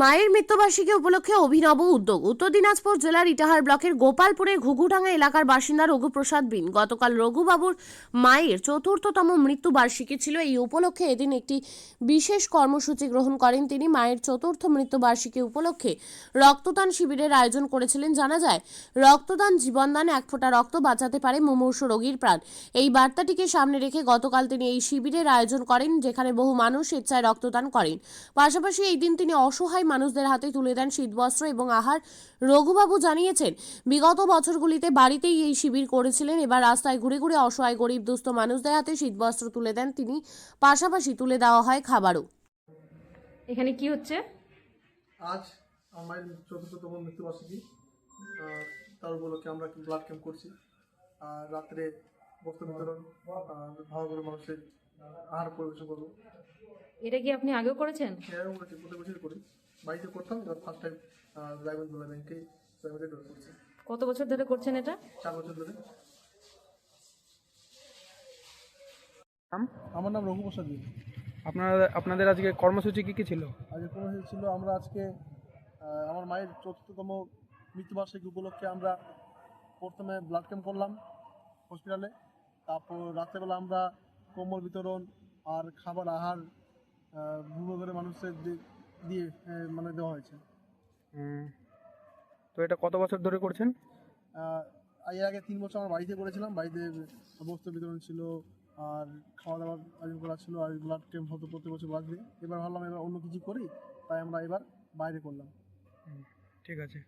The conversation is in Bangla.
মায়ের মৃত্যুবার্ষিকী উপলক্ষে অভিনব উদ্যোগ। উত্তর দিনাজপুর জেলার ইটাহার ব্লকের গোপালপুরের ঘুঘুডাঙ্গা এলাকার বাসিন্দা রঘুপ্রসাদ বিন। গতকাল রঘুবাবুর মায়ের চতুর্থতম মৃত্যুবার্ষিকী ছিল। এই উপলক্ষে এদিন একটি বিশেষ কর্মসূচি গ্রহণ করেন তিনি। মায়ের চতুর্থ মৃত্যুবার্ষিকী উপলক্ষে রক্তদান শিবিরের আয়োজন করেছিলেন। জানা যায়, রক্তদান জীবনদান, এক ফোঁটা রক্ত বাঁচাতে পারে মুমূর্ষু রোগীর প্রাণ। এই বার্তাটিকে সামনে রেখে গতকাল তিনি এই শিবিরের আয়োজন করেন, যেখানে বহু মানুষ স্বেচ্ছায় রক্তদান করেন। পাশাপাশি এই দিন তিনি অসহায় মানুষদের হাতে তুলে দেন শীতবস্ত্র এবং আহার। রঘুবাবু জানিয়েছেন, বিগত বছরগুলিতে বাড়িতেই এই শিবির করেছিলেন। এবার রাস্তায় ঘুরে ঘুরে অসহায় গরিব দুস্থ মানুষদের হাতে শীতবস্ত্র তুলে দেন তিনি। পাশাপাশি তুলে দেওয়া হয় খাবারও। এখানে কি হচ্ছে? আজ আমার চতুর্থতম মৃত্যুবার্ষিকী। তার উপলক্ষে আমরা ব্লাড ক্যাম্প করছি। আর রাত্রে বস্ত্র বিতরণ, ভালো করে মানুষের আহার পরিবেশন করবো। এটা কি আপনি আগেও করেছেন? এরকম প্রত্যেক বছর করি। বাড়িতে করতাম, এবার ফার্স্ট টাইম রায়গঞ্জলা ব্যাংকে ডোনেট করছি। কত বছর ধরে করছেন এটা? 4 বছর ধরে। নাম? আমার নাম রঘুপ্রসাদ বিন। আপনাদের আজকে কর্মসূচি কি ছিল? আজকে কর্মসূচি ছিল, আমরা আজকে আমার মায়ের চতুর্থতম মৃত্যুবার্ষিকী উপলক্ষে আমরা প্রথমে ব্লাড ক্যাম্প করলাম হসপিটালে। তারপর রাত্রেবেলা আমরা কম্বল বিতরণ আর খাবার আহার বিভিন্ন ধরনের মানুষের দিয়ে মানে দেওয়া হয়েছে। তো এটা কত বছর ধরে করছেন? এর আগে 3 বছর আমার বাড়িতে করেছিলাম। বাড়িতে বস্ত্র বিতরণ ছিল আর খাওয়া দাওয়ার আয়োজন করা ছিল, আর ব্লাড ক্যাম্প হতো প্রত্যেক বছর বাড়িতে। এবার ভাবলাম এবার অন্য কিছু করি, তাই আমরা এবার বাইরে করলাম। ঠিক আছে।